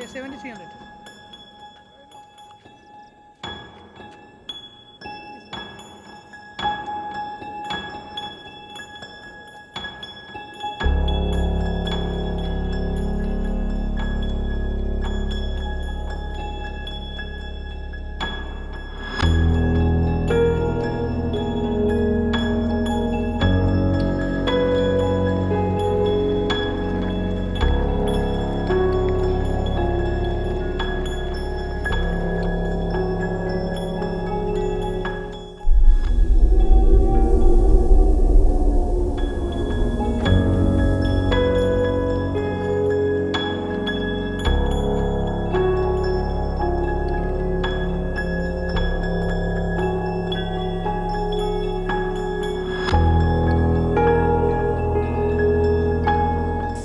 7300.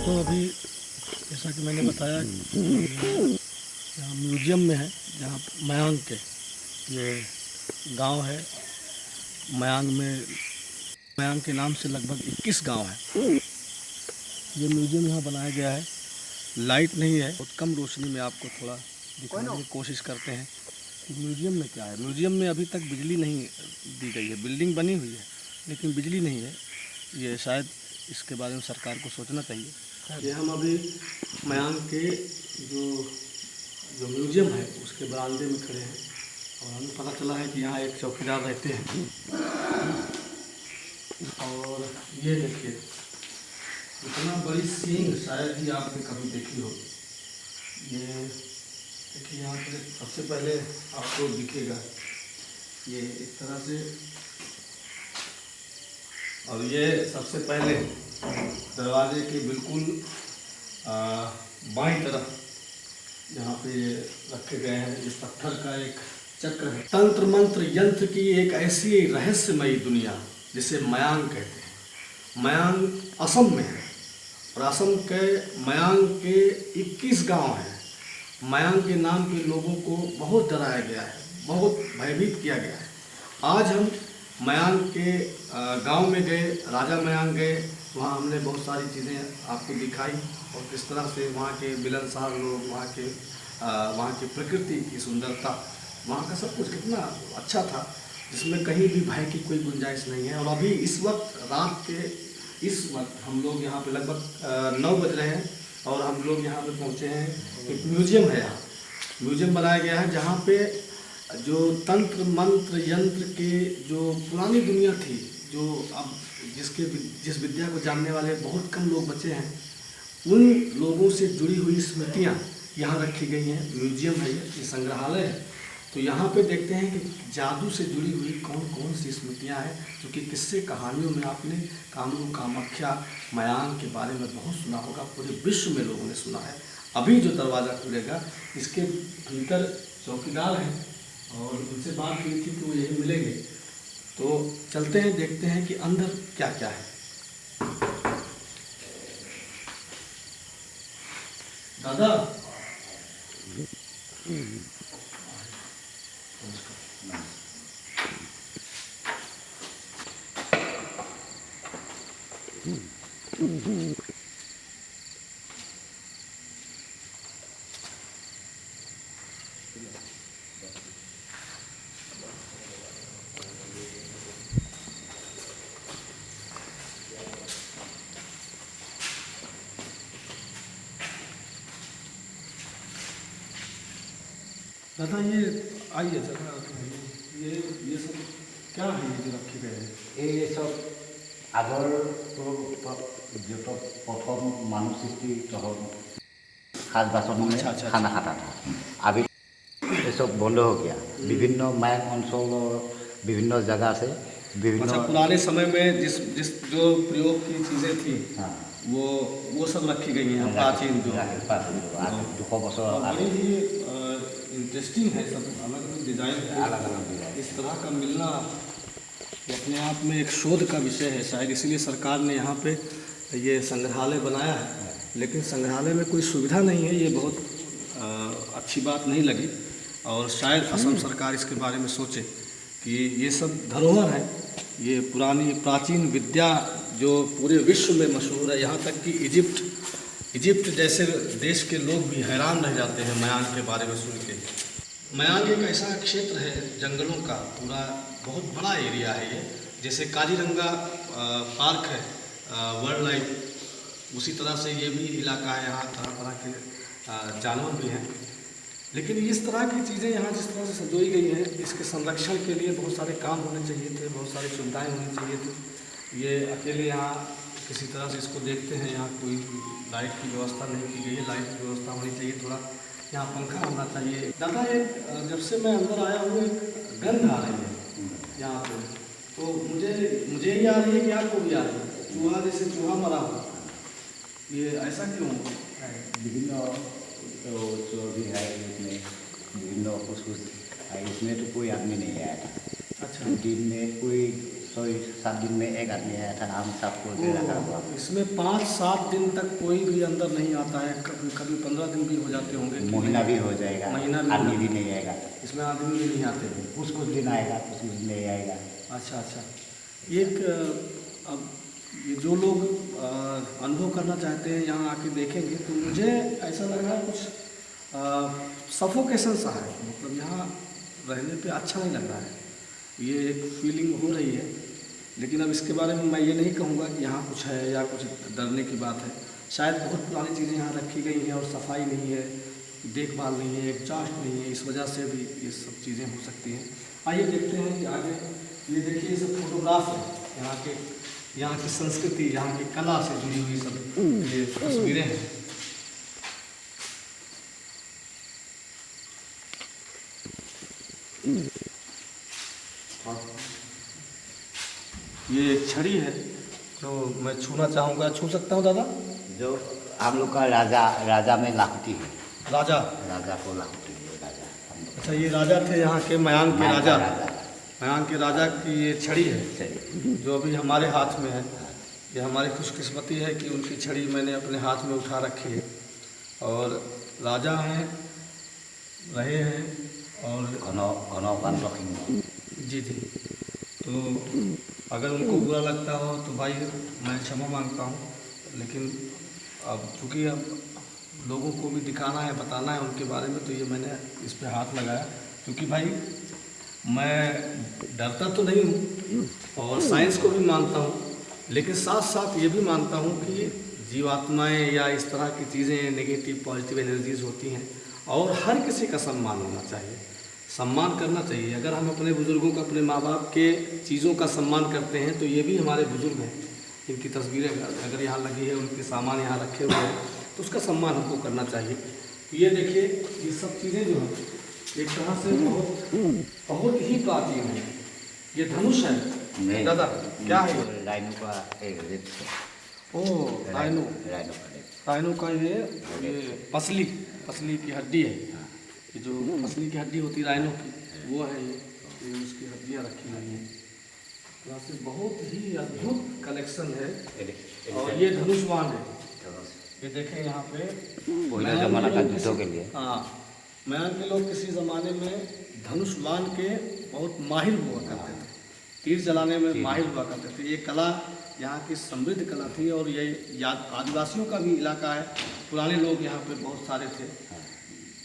तो अभी जैसा कि मैंने बताया यहाँ म्यूजियम में है, जहाँ मयांग के ये गांव है। मयांग के नाम से लगभग 21 गांव है। ये म्यूजियम यहाँ बनाया गया है। लाइट नहीं है, बहुत कम रोशनी में आपको थोड़ा दिखाने की कोशिश करते हैं कि म्यूजियम में क्या है। म्यूजियम में अभी तक बिजली नहीं दी गई है। बिल्डिंग बनी हुई है लेकिन बिजली नहीं है। ये शायद इसके बारे में सरकार को सोचना चाहिए। ये हम अभी मयांग के जो म्यूजियम है उसके बरामदे में खड़े हैं और हमें पता चला है कि यहाँ एक चौकीदार रहते हैं। और ये देखिए, इतना बड़ी सींग शायद ही आपने कभी देखी हो। ये देखिए, यहाँ पे सबसे पहले आपको दिखेगा ये इस तरह से, और ये सबसे पहले दरवाजे के बिल्कुल बाईं तरफ यहाँ पे रखे गए हैं। इस पत्थर का एक चक्र है। तंत्र मंत्र यंत्र की एक ऐसी रहस्यमयी दुनिया जिसे मयांग कहते हैं। मयांग असम में है और असम के मयांग के 21 गांव हैं। मयांग के नाम के लोगों को बहुत डराया गया है, बहुत भयभीत किया गया है। आज हम मयांग के गांव में गए, राजा मयांग गए। वहाँ हमने बहुत सारी चीज़ें आपको दिखाई और किस तरह से वहाँ के मिलनसार लोग, वहाँ की प्रकृति की सुंदरता, वहाँ का सब कुछ कितना अच्छा था, जिसमें कहीं भी भय की कोई गुंजाइश नहीं है। और अभी इस वक्त रात के इस वक्त हम लोग यहाँ पे लगभग 9 बज रहे हैं और हम लोग यहाँ पे पहुँचे हैं। एक म्यूजियम है, यहाँ म्यूजियम बनाया गया है जहाँ पे जो तंत्र मंत्र यंत्र के जो पुरानी दुनिया थी, जो अब जिस विद्या को जानने वाले बहुत कम लोग बचे हैं, उन लोगों से जुड़ी हुई स्मृतियाँ यहाँ रखी गई हैं। म्यूजियम है, ये संग्रहालय है। तो यहाँ पे देखते हैं कि जादू से जुड़ी हुई कौन कौन सी स्मृतियाँ हैं, जो कि किस्से कहानियों में आपने कामरूप कामाख्या मयांग के बारे में बहुत सुना होगा। पूरे विश्व में लोगों ने सुना है। अभी जो दरवाज़ा खुलेगा इसके भीतर चौकीदार हैं और उनसे बात की थी कि वो यही मिलेंगे। तो चलते हैं, देखते हैं कि अंदर क्या क्या है। दादा, दादा ये आइए जरा, ये सब क्या है ये जो रखे गए हैं? ये सब আগৰ যত প্রথম মানুষ সৃষ্টি তখন সাজ বাসন में खाना खाता था। अभी ये सब बंद हो गया। विभिन्न मयांग अंचलों विभिन्न जगह से विभिन्न पुराने समय में जिस जो प्रयोग की चीज़ें थी, हाँ, वो सब रखी गई हैं प्राचीन जो 200 बছर बड़ी ही इंटरेस्टिंग है। सब अलग अलग डिज़ाइन, अलग अलग डिजाइन। इस तरह का मिलना अपने आप में एक शोध का विषय है। शायद इसीलिए सरकार ने यहाँ पे ये संग्रहालय बनाया है। लेकिन संग्रहालय में कोई सुविधा नहीं है, ये बहुत अच्छी बात नहीं लगी। और शायद असम सरकार इसके बारे में सोचे कि ये सब धरोहर है, ये पुरानी प्राचीन विद्या जो पूरे विश्व में मशहूर है। यहाँ तक कि इजिप्ट इजिप्ट जैसे देश के लोग भी हैरान रह जाते हैं मयांग के बारे में सुन के। मयांग एक ऐसा क्षेत्र है जंगलों का, पूरा बहुत बड़ा एरिया है ये। जैसे काजीरंगा पार्क है वाइल्ड लाइफ, उसी तरह से ये भी इलाका है। यहाँ तरह तरह के जानवर भी हैं। लेकिन इस तरह की चीज़ें यहाँ जिस तरह से संजोई गई हैं, इसके संरक्षण के लिए बहुत सारे काम होने चाहिए थे, बहुत सारी सुविधाएं होनी चाहिए थी। ये अकेले यहाँ किसी तरह से इसको देखते हैं, यहाँ कोई लाइट की व्यवस्था नहीं की गई है। लाइट की व्यवस्था होनी चाहिए, थोड़ा यहाँ पंखा होना चाहिए। दादा एक जब से मैं अंदर आया हूँ एक गंध आ रही है यहाँ पे, तो मुझे ही आ रही है कि आपको भी आ रही है? चूहा जैसे चूहा मरा हो, ये ऐसा क्यों है? विभिन्न जो भी है इसमें विभिन्न कुछ इसमें तो कोई आदमी नहीं आया था। अच्छा, दिन में कोई 6-7 दिन में एक आदमी आया था, हम साफ खोल के रखा हुआ। इसमें 5-7 दिन तक कोई भी अंदर नहीं आता है। कभी कभी 15 दिन भी हो जाते होंगे, महीना भी हो जाएगा, महीना भी आदमी भी नहीं आएगा। इसमें आदमी भी नहीं आते हैं। कुछ दिन आएगा, कुछ दिन नहीं आएगा। अच्छा अच्छा। एक अब ये जो लोग अनुभव करना चाहते हैं यहाँ आके देखेंगे, तो मुझे ऐसा लग रहा है कुछ सफोकेशन सा है। मतलब यहाँ रहने पे अच्छा नहीं लग रहा है, ये एक फीलिंग हो रही है। लेकिन अब इसके बारे में मैं ये नहीं कहूँगा कि यहाँ कुछ है या कुछ डरने की बात है। शायद बहुत पुरानी चीज़ें यहाँ रखी गई हैं और सफाई नहीं है, देखभाल नहीं है, एग्जॉस्ट नहीं है, इस वजह से भी ये सब चीज़ें हो सकती हैं। आइए देखते हैं कि आगे। ये देखिए, ये सब फोटोग्राफ है यहाँ की संस्कृति, यहाँ की कला से जुड़ी हुई सब ये तस्वीरें हैं। ये एक छड़ी है जो मैं छूना चाहूँगा। छू सकता हूँ दादा? जो हम लोग का राजा में लाखुटी है। राजा को लाखुटी है राजा हम लोग। अच्छा, ये राजा थे यहाँ के, मयांग के राजा। मयांग के राजा की ये छड़ी है जो अभी हमारे हाथ में है। ये हमारी खुशकिस्मती है कि उनकी छड़ी मैंने अपने हाथ में उठा रखी है। और राजा हैं, रहे हैं और जी जी। तो अगर उनको बुरा लगता हो तो भाई मैं क्षमा मांगता हूँ। लेकिन अब चूँकि अब लोगों को भी दिखाना है, बताना है उनके बारे में, तो ये मैंने इस पे हाथ लगाया। क्योंकि भाई मैं डरता तो नहीं हूँ और साइंस को भी मानता हूँ, लेकिन साथ साथ ये भी मानता हूँ कि जीवात्माएं या इस तरह की चीज़ें, नेगेटिव पॉजिटिव एनर्जीज होती हैं और हर किसी का सम्मान होना चाहिए, सम्मान करना चाहिए। अगर हम अपने बुज़ुर्गों का, अपने माँ बाप के चीज़ों का सम्मान करते हैं तो ये भी हमारे बुज़ुर्ग हैं, इनकी तस्वीरें अगर यहाँ लगी है, उनके सामान यहाँ रखे हुए हैं, तो उसका सम्मान हमको करना चाहिए। ये देखिए, ये सब चीज़ें जो हैं एक तरह से बहुत ही प्राचीन है। ये धनुष है दादा, क्या है ये? राइनो का एक ओह, राइनो का ये पसली की हड्डी है। ये जो पसली की हड्डी होती है राइनो की, वो है ये उसकी हड्डियाँ रखी हुई हैं। यहाँ से बहुत ही अद्भुत कलेक्शन है। और ये धनुष बाण है, ये देखें यहाँ पे। पहले ज़माना का युद्धों के लिए। हाँ, मयांग के लोग किसी ज़माने में धनुष बाण के बहुत माहिर हुआ करते थे, तीर चलाने में माहिर हुआ करते थे। ये कला यहाँ की समृद्ध कला थी। और ये आदिवासियों का भी इलाका है, पुराने लोग यहाँ पे बहुत सारे थे।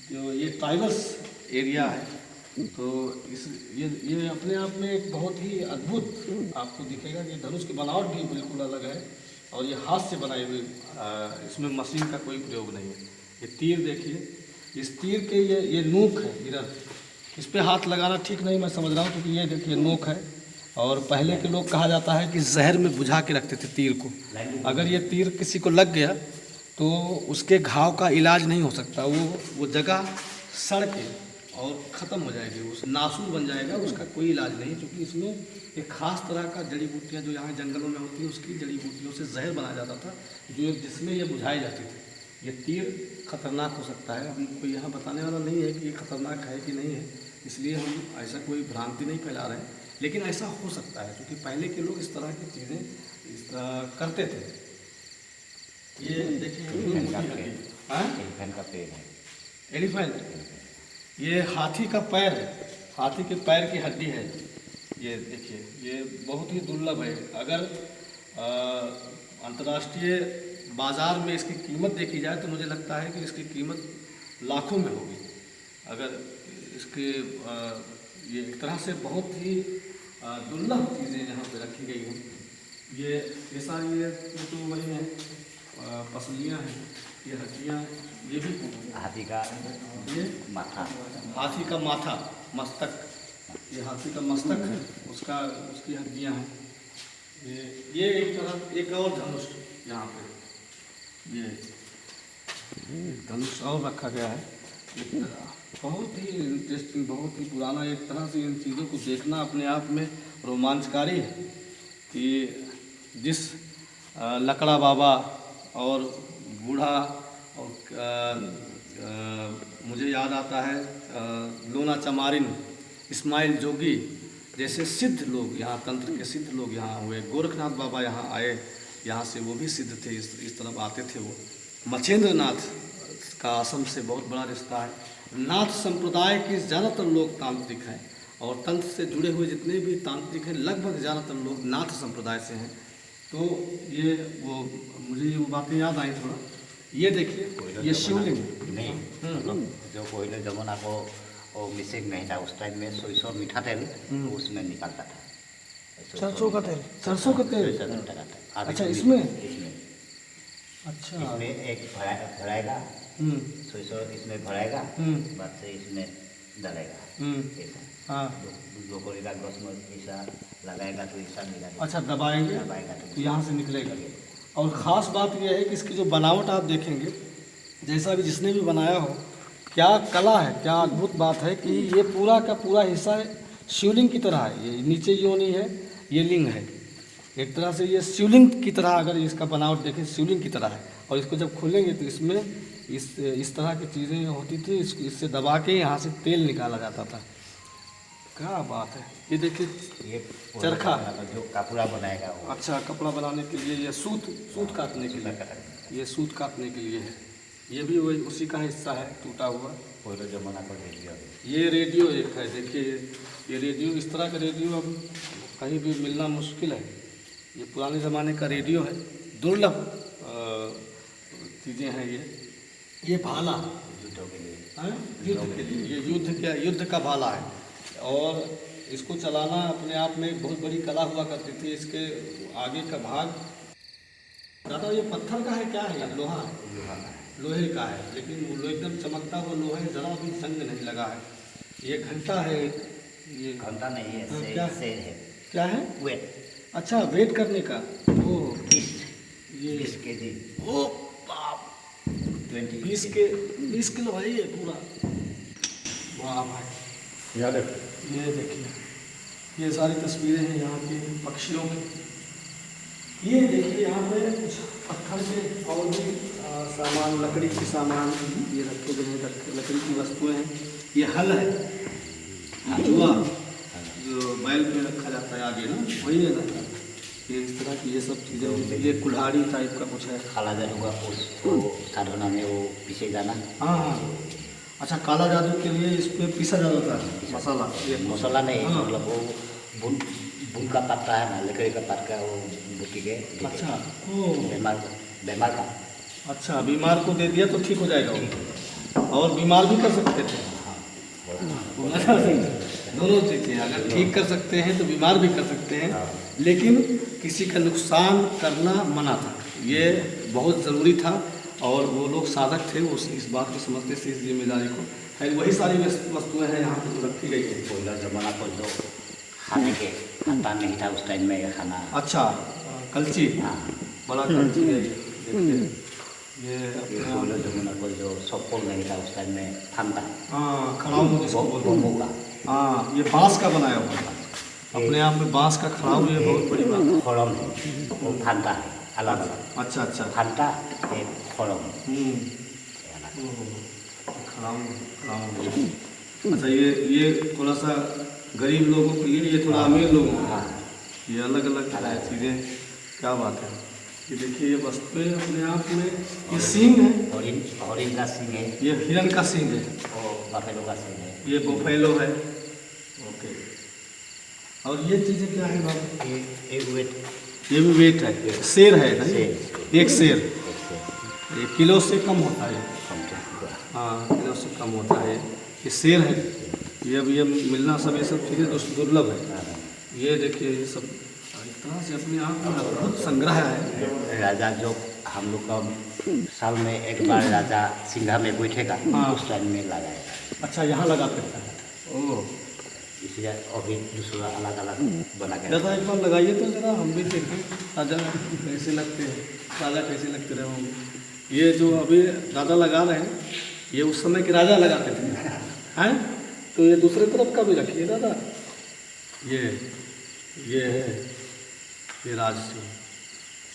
जो ये ट्राइबल्स एरिया है, तो ये अपने आप में एक बहुत ही अद्भुत आपको दिखेगा। ये धनुष की बनावट भी बिल्कुल अलग है और ये हाथ से बनाई हुई, इसमें मशीन का कोई प्रयोग नहीं है। ये तीर देखिए, इस तीर के ये नोक है, इधर इस पे हाथ लगाना ठीक नहीं मैं समझ रहा हूँ, क्योंकि ये देखिए नोक है। और पहले के लोग, कहा जाता है कि जहर में बुझा के रखते थे तीर को। अगर ये तीर किसी को लग गया तो उसके घाव का इलाज नहीं हो सकता, वो जगह सड़ के और ख़त्म हो जाएगी, उस नासूर बन जाएगा, उसका कोई इलाज नहीं। क्योंकि इसमें एक ख़ास तरह का जड़ी बूटियाँ जो यहाँ जंगलों में होती हैं, उसकी जड़ी बूटियों से जहर बनाया जाता था, जिसमें ये बुझाई जाती थी। ये तीर खतरनाक हो सकता है, हमको यहाँ बताने वाला नहीं है कि ये खतरनाक है कि नहीं है, इसलिए हम ऐसा कोई भ्रांति नहीं फैला रहे हैं। लेकिन ऐसा हो सकता है क्योंकि पहले के लोग इस तरह की चीज़ें करते थे। ये देखिए, एलिफेंट, ये हाथी का पैर है, हाथी के पैर की हड्डी है। ये देखिए, ये बहुत ही दुर्लभ है। अगर अंतर्राष्ट्रीय बाज़ार में इसकी कीमत देखी जाए तो मुझे लगता है कि इसकी कीमत लाखों में होगी। अगर इसके ये एक तरह से बहुत ही दुर्लभ चीज़ें यहाँ पे रखी गई हैं। ये सारी ये तो वही हैं, पसलियाँ हैं, ये हड्डियाँ, ये भी हाथी का ये माथा, हाथी का माथा, मस्तक, ये हाथी का मस्तक है, उसकी हड्डियाँ हैं। ये एक तरह एक और धनुष यहाँ पे, ये धनुष और रखा गया है। बहुत ही इंटरेस्टिंग, बहुत ही पुराना, एक तरह से इन चीज़ों को देखना अपने आप में रोमांचकारी है कि जिस लकड़ा बाबा और बूढ़ा और मुझे याद आता है लोना चमारिन, इस्माइल जोगी जैसे सिद्ध लोग यहाँ, तंत्र के सिद्ध लोग यहाँ हुए। गोरखनाथ बाबा यहाँ आए, यहाँ से वो भी सिद्ध थे, इस तरफ आते थे वो। मछेंद्र नाथ का आश्रम से बहुत बड़ा रिश्ता है। नाथ संप्रदाय के ज़्यादातर लोग तांत्रिक हैं और तंत्र से जुड़े हुए जितने भी तांत्रिक हैं लगभग ज़्यादातर लोग नाथ संप्रदाय से हैं। तो ये वो मुझे वो बातें याद आई थोड़ा। ये देखिए ये शिवलिंग नहीं, जो पहले जमाना को वो मिसिंग नहीं था, उस टाइम में सरसों मीठा तेल तो उसमें निकलता था, सरसों का तेल, सरसों का तेल। अच्छा इसमें अच्छा इसमें एक भराएगा, सरसों इसमें भराएगा, बाद से इसमें डालेगा ऐसा। हाँ दो कोड़ी का ग्रोस में ऐसा लगाएगा तो ऐसा मिला। अच्छा दबाएंगे तो यहाँ से निकलेगा। और ख़ास बात यह है कि इसकी जो बनावट आप देखेंगे, जैसा भी जिसने भी बनाया हो, क्या कला है, क्या अद्भुत बात है कि ये पूरा का पूरा हिस्सा शिवलिंग की तरह है। ये नीचे योनि है, ये लिंग है, एक तरह से ये शिवलिंग की तरह, अगर इसका बनावट देखें शिवलिंग की तरह है। और इसको जब खोलेंगे तो इसमें इस तरह की चीज़ें होती थी, इससे दबा के यहाँ से तेल निकाला जाता था। क्या बात है। ये देखिए ये चरखा जो कपड़ा बनाएगा वो। अच्छा कपड़ा बनाने के लिए, ये सूत काटने के लिए, ये सूत काटने के लिए है। ये भी वही उसी का हिस्सा है, टूटा हुआ। पहले जमाना का रेडियो, ये रेडियो एक है, देखिए ये रेडियो, इस तरह का रेडियो अब कहीं भी मिलना मुश्किल है। ये पुराने ज़माने का रेडियो है, दुर्लभ चीज़ें हैं ये भाला युद्धों के लिए, युद्ध के लिए, ये युद्ध का भाला है। और इसको चलाना अपने आप में एक बहुत बड़ी कला हुआ करती थी। इसके आगे का भाग दादा ये पत्थर का है, क्या है, लोहा है, लोहे का है, लेकिन वो एकदम चमकता हुआ लोहा है, ज़रा भी जंग नहीं लगा है। ये घंटा है, ये घंटा नहीं है, क्या है, क्या है, वेट। अच्छा वेट करने का, वो 20 kg, ओ बाप, 20 किलो भाई ये पूरा। वाह भाई, याद है। ये देखिए ये सारी तस्वीरें हैं यहाँ के पक्षियों की। ये देखिए यहाँ पे कुछ पत्थर के और भी सामान, लकड़ी के सामान ये रखे गए हैं, लकड़ी की वस्तुएं हैं। ये हल है, जुआ जो बैल पे रखा जाता है आगे ना, वही है ना। ये इस तरह की ये सब चीज़ें, ये कुल्हाड़ी टाइप का कुछ है। काला जादू का उसको साधना में वो पीछे जाना। हाँ हाँ, अच्छा काला जादू के लिए इस पर पीसा जाता है मसाला। ये मसाला नहीं, हाँ। मतलब वो बुन का पत्ता है ना, लकड़ी का पत्ता का, वो बुटी के अच्छा ओ बीमार का, अच्छा बीमार को दे दिया तो ठीक हो जाएगा वो। और बीमार भी कर सकते थे, दोनों चीज़ें, अगर ठीक कर सकते हैं तो बीमार भी कर सकते हैं, लेकिन किसी का नुकसान करना मना था। ये बहुत ज़रूरी था और वो लोग साधक थे, वो इस बात को समझते थे, इस जिम्मेदारी को। है वही सारी वस्तुएं हैं यहाँ पर रखी गई है। पहला जमाना पर जो खाने के खाता नहीं था उस टाइम में, ये खाना। अच्छा कलची, हाँ, बड़ा कलची है ये पहले जमाना पर जो सफल नहीं था उस टाइम में, थानता। हाँ खड़ाऊ जिसको बोलते हैं। बम्बू का, हाँ ये बांस का बनाया हुआ था, अपने आप में बांस का खड़ाऊ, ये बहुत बड़ी बात है। खड़म वो थानता है अलग अलग। अच्छा अच्छा थानता एक खड़म। खड़ाऊ। अच्छा ये थोड़ा सा गरीब लोगों के लिए, ये थोड़ा अमीर लोगों के लिए, ये अलग अलग चीज़ें। क्या बात है। ये देखिए ये वस्तुएं अपने आप में, ये सींग है, हरिण का सींग है, ये हिरन का सींग है, और बफेलो का सींग है, ये बोफेलो है। ओके, और ये चीज़ें क्या है बाबू? एक वेट, ये भी वेट है, शेर है ना? शेर। एक शेर, ये किलो से कम होता है। कम से कम। हाँ, किलो से कम होता है। ये शेर है, ये अब ये मिलना सब ये सब चीज़ें दुर्लभ है। ये देखिए ये सब इस तरह से अपने आप में अद्भुत संग्रह है। राजा जो हम लोग का साल में एक बार राजा सिंघा में बैठेगा, हाँ। उस टाइम में लगाएगा। अच्छा, यहाँ लगा करता है। ओह, इसलिए अभी दूसरा अलग अलग बना के दादा एक बार लगाइए तो जरा, हम भी देखें राजा कैसे लगते हैं, राजा कैसे लगते रहे होंगे। ये जो अभी दादा लगा रहे हैं, ये उस समय के राजा लगाते थे, हैं? तो ये दूसरे तरफ का भी रखिए दादा। ये है, ये राज सिंह।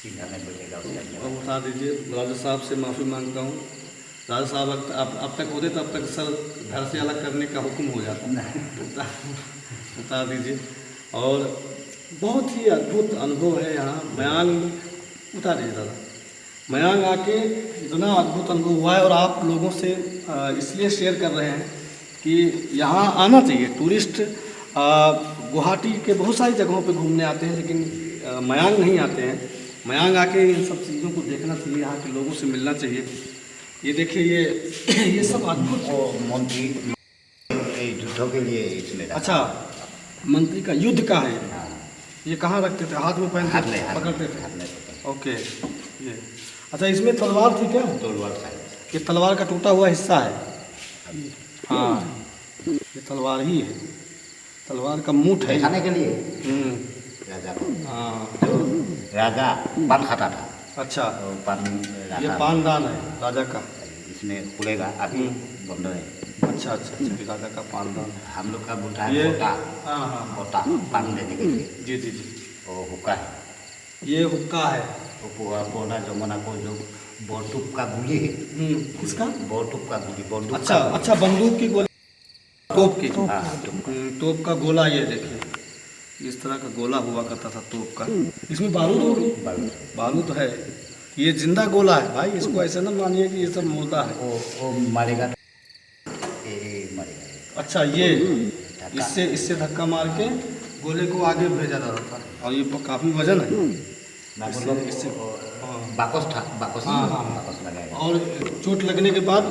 सिंघा में बैठेगा उस टाइम अब में। बता दीजिए, राजा साहब से माफ़ी मांगता हूँ। राजा साहब अब तक होते तब तक सर घर से अलग करने का हुक्म हो जाता। बता दीजिए। और बहुत ही अद्भुत अनुभव है यहाँ मयांग। बता दीजिए दादा, मयांग आके इतना अद्भुत अनुभव हुआ है, और आप लोगों से इसलिए शेयर कर रहे हैं कि यहाँ आना चाहिए। टूरिस्ट गुवाहाटी के बहुत सारी जगहों पे घूमने आते हैं, लेकिन मयांग नहीं आते हैं। मयांग आके इन सब चीज़ों को देखना चाहिए, यहाँ के लोगों से मिलना चाहिए। ये देखिए ये सब अद्भुत। वो मंत्री युद्धों के लिए इसमें रखा। अच्छा, मंत्री का युद्ध का है। हाँ, ये कहाँ रखते थे? हाथ में हाथ पहनते में थे, पकड़ते थे। हाथ में पकड़। ओके, ये अच्छा, इसमें तलवार थी क्या? तलवार साइड। ये तलवार का टूटा हुआ हिस्सा है। हाँ, ये तलवार ही है, तलवार का मूठ है। दिखाने के लिए हम्म, राजा को, हाँ, जो राजा पान खाता था, अच्छा, तो पान ये राजा पानदान है राजा का। इसमें खुलेगा, अभी बंद है। अच्छा अच्छा अच्छा, ये राजा का पानदान है। हम लोग का बोलता है ये बोटा, हाँ हाँ, बोटा पान देने के लिए। जी जी जी, वो हुक्का है, ये हुक्का है। वो पुराना जमाना को जो बोटुक का गोली है, किसका? बोटुक का गोली, बंदूक अच्छा का अच्छा, बंदूक की गोली, तोप की। गोली। हाँ, तुम तोप का गोला, ये देखिए इस तरह का गोला हुआ करता था तोप का। इसमें बारूद होगी? बारूद है। ये जिंदा गोला है भाई, इसको ऐसे ना मानिए कि ये सब मुर्दा है। वो मारेगा तो ये मारेगा। अच्छा, ये इससे धक्का मार के गोले को आगे भेजा जाता था, और ये काफ़ी वजन है। ना इससे- मतलब इससे- हाँ, बाकस था, बाकस हाँ, हाँ, हाँ। बाकस लगाएगा। और चोट लगने के बाद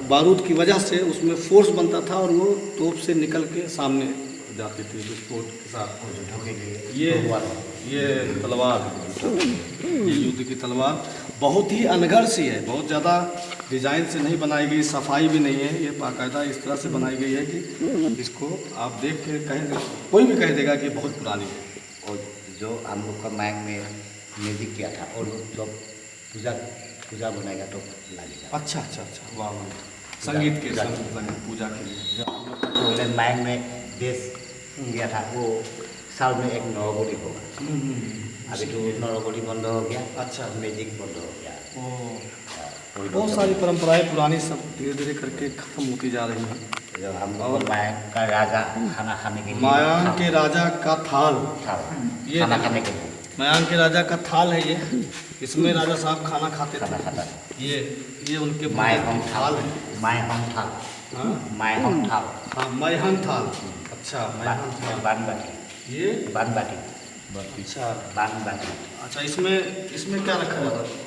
बारूद की वजह से उसमें फोर्स बनता था, और वो तोप से निकल के सामने जाती थी विस्फोट के साथ। वो युद्धों के लिए ये तलवार है, ये युद्ध की तलवार बहुत ही अनगढ़ सी है, बहुत ज़्यादा डिजाइन से नहीं बनाई गई, सफाई भी नहीं है। ये बाकायदा इस तरह से बनाई गई है कि इसको आप देख के कहेंगे, कोई भी कह देगा कि बहुत पुरानी है। और जो हम लोग का मायंग में म्यूजिक किया था, और जब पूजा बनाएगा तो लगेगा। अच्छा अच्छा अच्छा, वाह वाह, संगीत के पूजा के लिए। जो हम लोग का पहले मायंग में देश किया था, वो साल में एक नवगोली होगा। अभी तो नवगोली बंद हो गया। अच्छा, म्यूजिक बंद हो गया। ओ, बहुत सारी परंपराएं पुरानी सब धीरे धीरे करके खत्म होती जा रही हैं। जो हम लोग मायंग का राजा खाना खाने के लिए मयांग के राजा का थाल, था, ये खाना देखिए। खाने के लिए मयांग के राजा का थाल है ये, इसमें राजा साहब खाना खाते खाना थे। खाता था। ये उनके माय भोजन हम की थाल, थाल है। माय हम थाल, हाँ माय हम थाल, हाँ, मैहन थाल। अच्छा, मैहन थाल, बान बाटी, ये बान बाटी, अच्छा बान बाटी। अच्छा, इसमें क्या रखा जाता था?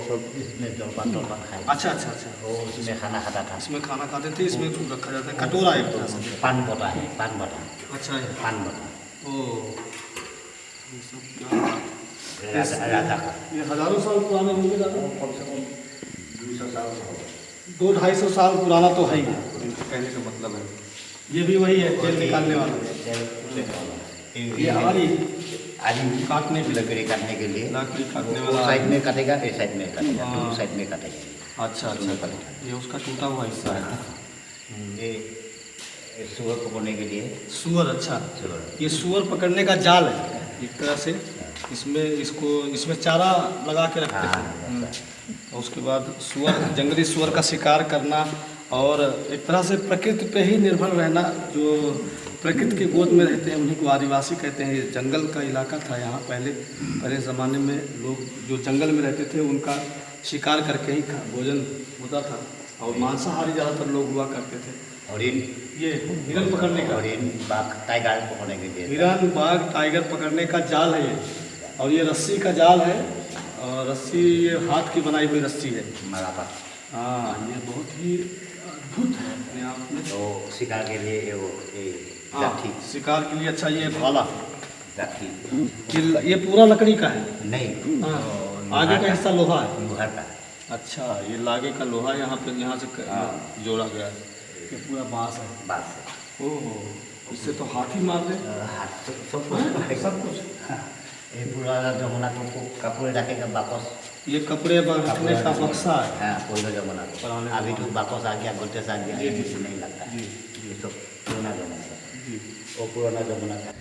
सब इसमें जलपान खाए। अच्छा अच्छा अच्छा, वो उसमें खाना खाता था। इसमें खाना खाते थे, इसमें कुछ रखा जाता है, कटोरा एक तरह से। पान बटा है, पान बटा, अच्छा है। पान बटा। ओ, ये सब क्या, राजा का ये हजारों साल पुराने होंगे दादा? कम से कम 200 साल से होगा। 200-250 साल पुराना तो है ही, कहने का मतलब है। ये भी वही है, तेल निकालने वाला। ये आरी आदमी काटने के लिए, लकड़ी काटने के लिए लकड़ी काटने वो वाला। साइड में काटेगा, इस साइड में काटेगा, हाँ। दोनों साइड में काटेगा। अच्छा अच्छा, ये उसका टूटा हुआ हिस्सा है। ये सुअर पकड़ने के लिए सुअर, अच्छा, सुअर ये सुअर पकड़ने का जाल है एक तरह से। इसमें चारा लगा के रखते हाँ, हैं। और उसके बाद जंगली सुअर का शिकार करना, और एक तरह से प्रकृति पे ही निर्भर रहना। जो प्रकृति की गोद में रहते हैं उन्हीं को आदिवासी कहते हैं। ये जंगल का इलाका था यहाँ पहले ज़माने में। लोग जो जंगल में रहते थे उनका शिकार करके ही भोजन होता था, और मांसाहारी ज़्यादातर लोग हुआ करते थे। और ये हिरन पकड़ने का, और बाघ टाइगर पकड़ने के लिए हिरन बाघ टाइगर पकड़ने का जाल है ये, और ये रस्सी का जाल है। और रस्सी ये हाथ की बनाई हुई रस्सी है। मराठा हाँ, ये बहुत ही अद्भुत है अपने आप में। तो शिकार के लिए वो हाँ, जाठी शिकार के लिए। अच्छा, ये भाला जाठी ये पूरा लकड़ी का है? नहीं, हाँ, तो आगे का हिस्सा लोहा है। लोहा का। अच्छा, ये लागे का लोहा यहाँ पे यहाँ से जोड़ा गया है। ये पूरा बांस है। बात ओह, इससे तो हाथी मार दे। हाथ सब कुछ सब कुछ। ये पूरा जमुना को कपड़े रखेगा वापस। ये कपड़े रखने का बक्सा है। हाँ, पुराना जमाना को। पुराने अभी तो वापस आ गया, गोटे आ गया, जी, जी, कुछ नहीं लगता। जी, ये सब पुराना जमाना का। जी। वो पुराना जमाना का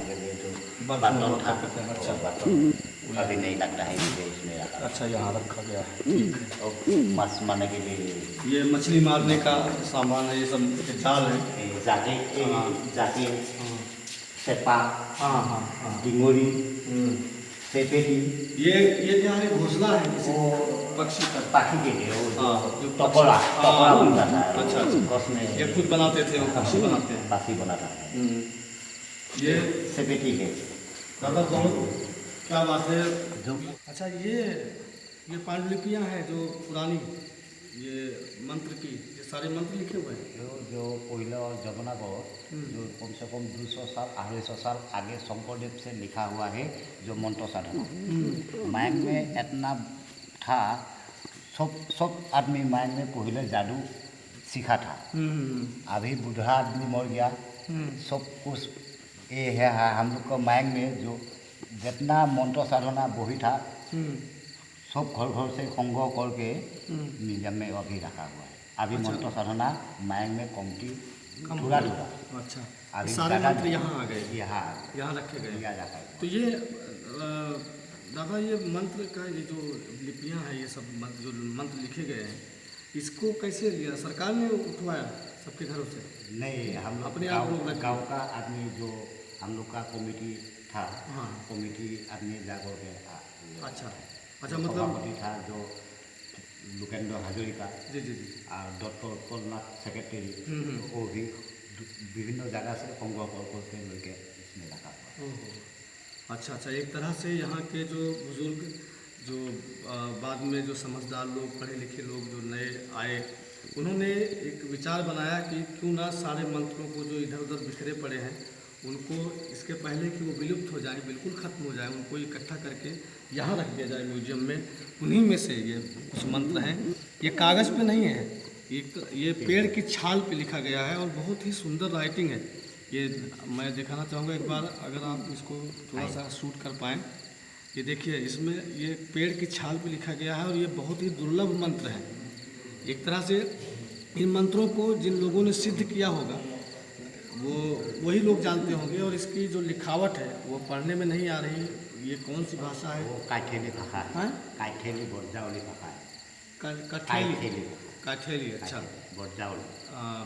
आगे ये जो बर्तन बर्तन था, रखा करते हैं। अच्छा। वो बर्तन अभी नहीं लगता है, इसलिए इसमें रखा। अच्छा, यहाँ रखा गया है। ठीक है। और माछ मारने के लिए ये मछली मारने का सामान है, ये सब जाल है। जाके जाके हाँ सेपा, हाँ हाँ हाँ। डिंगोरी, हम्म। सेपेटी, ये क्या है? घोंसला है किसी वो पक्षी का? पाखी के लिए वो हाँ, जो टपोला पक्षी- टपोला हाँ, बनता था। अच्छा, अच्छा। उसमें ये खुद बनाते थे, वो पक्षी बनाते हैं। पासी बनाता है। ये सेपेटी है दादा बहुत क्या बात है। जो अच्छा, ये पांडुलिपियाँ हैं जो पुरानी, ये मंत्र की, ये सारे मंत्र लिखे हुए हैं। जो पहले जमुना को जो कम से कम 200 साल 250 साल आगे शंकरदेव से लिखा हुआ है, जो मंत्र साधना मायंग में इतना था। सब आदमी मायंग में पहले जादू सीखा था। अभी बूढ़ा आदमी मर गया, सब कुछ ये है। हम लोग को मायंग में जो जितना मंत्र साधना बही था, सब घर घर से संग्रह करके म्यूजियम में अभी रखा हुआ है। अभी अच्छा। मंत्र साधना मायंग में कमती थोड़ा थोड़ा। अच्छा, अभी सारे ज़्यादा मंत्र यहाँ आ गए, यहाँ रखे गए। लिया जाता है। तो ये दादा, ये मंत्र का ये जो लिपियाँ हैं, ये सब जो मंत्र लिखे गए हैं, इसको कैसे लिया? सरकार ने उठवाया सबके घरों से? नहीं, हम लोग अपने आप लोग गाँव का आदमी जो हम लोग का कमेटी था, हाँ। कमेटी आदमी जाकर के अच्छा अच्छा, मतलब सभापति था जो लोकेंद्र हाजरिका जी जी जी। और डॉक्टर उत्पलनाथ सेक्रेटरी, वो भी विभिन्न जगह से संग्रह करके लेके इसमें रखा हुआ। ओहो, अच्छा अच्छा। एक तरह से यहाँ के जो बुजुर्ग, जो बाद में जो समझदार लोग, पढ़े लिखे लोग जो नए आए, उन्होंने एक विचार बनाया कि क्यों ना सारे मंत्रों को जो इधर उधर बिखरे पड़े हैं, उनको इसके पहले कि वो विलुप्त हो जाए, बिल्कुल ख़त्म हो जाए, उनको इकट्ठा करके यहाँ रख दिया जाए म्यूजियम में। उन्हीं में से ये कुछ मंत्र हैं। ये कागज़ पे नहीं है, ये पेड़ की छाल पे लिखा गया है और बहुत ही सुंदर राइटिंग है। ये मैं दिखाना चाहूँगा एक बार, अगर आप इसको थोड़ा सा शूट कर पाएँ। ये देखिए, इसमें ये पेड़ की छाल पे लिखा गया है और ये बहुत ही दुर्लभ मंत्र है। एक तरह से इन मंत्रों को जिन लोगों ने सिद्ध किया होगा, वही लोग जानते होंगे। और इसकी जो लिखावट है वो पढ़ने में नहीं आ रही। ये कौन सी भाषा है? वो काठेली भाषा है। हाँ? काठेली बोरजावली भाषा है। कठेली, काठेली। अच्छा, बोरजावली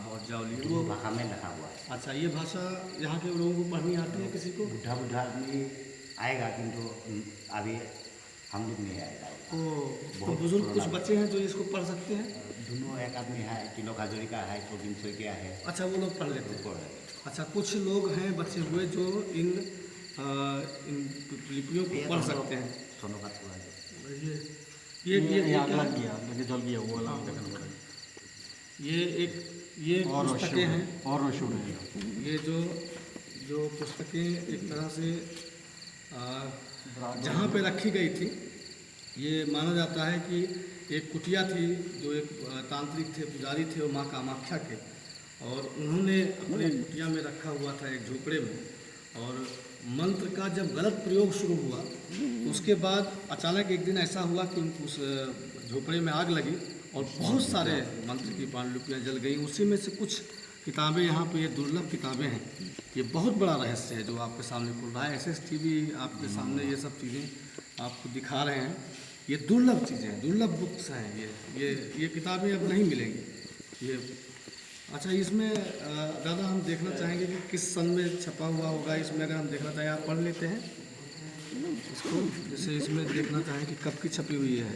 बोरजावली, वो भाषा में लिखा हुआ है। अच्छा, ये भाषा यहाँ के लोगों को पढ़नी आती है किसी को? बुढ़ा बुढ़ा आदमी आएगा, किंतु अभी हम लोग नहीं आएगा। तो बुजुर्ग कुछ बच्चे हैं जो इसको पढ़ सकते हैं? दोनों एक आदमी है, तिलक हाजरिका है, गोविंद सोइकिया है। अच्छा, वो लोग पढ़ लेते हैं। पढ़ लेते अच्छा, कुछ लोग हैं बचे हुए जो इन लिपियों को पढ़ सकते हैं। सोनोघाट हुआ है। ये क्या गया है? लगे जल गया वो वाला देखना पड़ेगा। ये और पुस्तकें हैं। और रोशनी उड़ेगा। ये जो पुस्तकें एक तरह से जहाँ पे रखी गई थी, ये माना जाता है कि एक कुटिया थी, जो एक तांत्रिक थे, पुजारी थे, वो माँ कामाख्या के, और उन्होंने अपने कुटिया में रखा हुआ था एक झोपड़े में। और मंत्र का जब गलत प्रयोग शुरू हुआ, तो उसके बाद अचानक एक दिन ऐसा हुआ कि उस झोपड़े में आग लगी और बहुत सारे मंत्र की पांडुलिपियाँ जल गई। उसी में से कुछ किताबें यहाँ पे, ये दुर्लभ किताबें हैं। ये बहुत बड़ा रहस्य है जो आपके सामने खुल रहा है। SSTV आपके सामने ये सब चीज़ें आपको दिखा रहे हैं। ये दुर्लभ चीज़ें हैं, दुर्लभ बुक्स हैं। ये किताबें अब नहीं मिलेंगी। ये अच्छा, इसमें दादा हम देखना चाहेंगे कि किस सन में छपा हुआ होगा। इसमें अगर हम देखना चाहें, आप पढ़ लेते हैं इसको। जैसे इसमें देखना चाहें कि कब की छपी हुई है,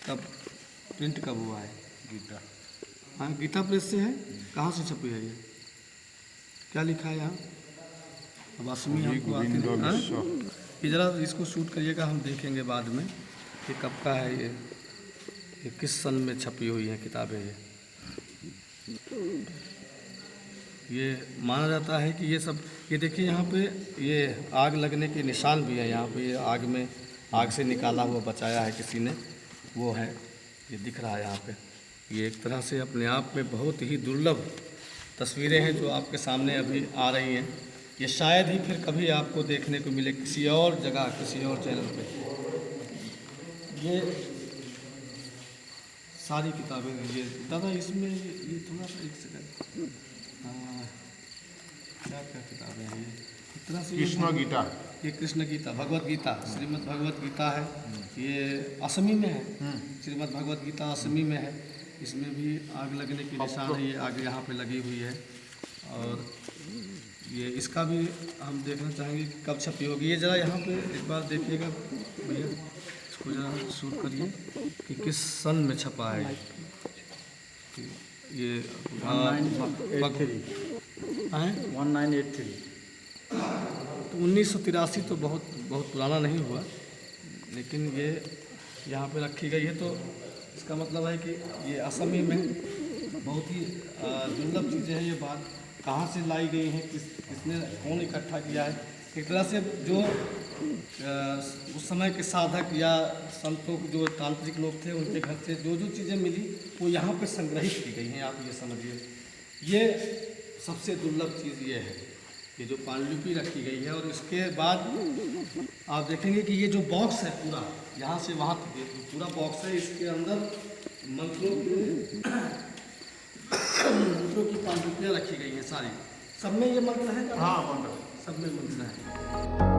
कब प्रिंट कब हुआ है। गीता, हाँ, गीता प्रेस से है। कहाँ से छपी है ये? क्या लिखा है यहाँ? अब असमी हमको आती है। हाँ? ये ज़रा इसको शूट करिएगा, हम देखेंगे बाद में। ये कब का है ये किस सन में छपी हुई हैं किताबें ये माना जाता है कि ये सब, ये देखिए यहाँ पे ये आग लगने के निशान भी है, यहाँ पे ये आग से निकाला हुआ बचाया है किसी ने, वो है, ये दिख रहा है यहाँ पे। ये एक तरह से अपने आप में बहुत ही दुर्लभ तस्वीरें हैं जो आपके सामने अभी आ रही हैं। ये शायद ही फिर कभी आपको देखने को मिले किसी और जगह, किसी और चैनल पे। ये सारी किताबें, ये दादा इसमें ये थोड़ा सा एक सेकंड, क्या क्या किताबें हैं ये, एक तरह से कृष्ण गीता, ये कृष्ण गीता, भगवत गीता, श्रीमद् भगवत गीता है, ये असमी में है, श्रीमद् भगवत गीता असमी में है। इसमें भी आग लगने की निशान है, ये आग यहाँ पे लगी हुई है। और ये इसका भी हम देखना चाहेंगे कि कब छपी होगी। ये ज़रा यहाँ पे एक बार देखिएगा भैया, इसको ज़रा शूट करिए कि किस सन में छपा है ये। 1983 तो 1983 तो बहुत पुराना नहीं हुआ, लेकिन ये यहाँ पे रखी गई है, तो इसका मतलब है कि ये असमी में बहुत ही दुर्लभ चीज़ें हैं। ये बात कहाँ से लाई गई हैं, किसने कौन इकट्ठा किया है, एक तरह से जो उस समय के साधक या संतों जो तांत्रिक लोग थे उनके घर से जो चीज़ें मिली वो यहाँ पे संग्रहित की गई हैं। आप ये समझिए, ये सबसे दुर्लभ चीज़ ये है, ये जो पांडुलिपि रखी गई है। और इसके बाद आप देखेंगे कि ये जो बॉक्स है पूरा, यहाँ से वहाँ तक ये पूरा बॉक्स है, इसके अंदर मंत्रों की पांडुलिपियाँ रखी गई हैं सारी। सब में ये मंत्र है? हाँ, सब में मंत्र है।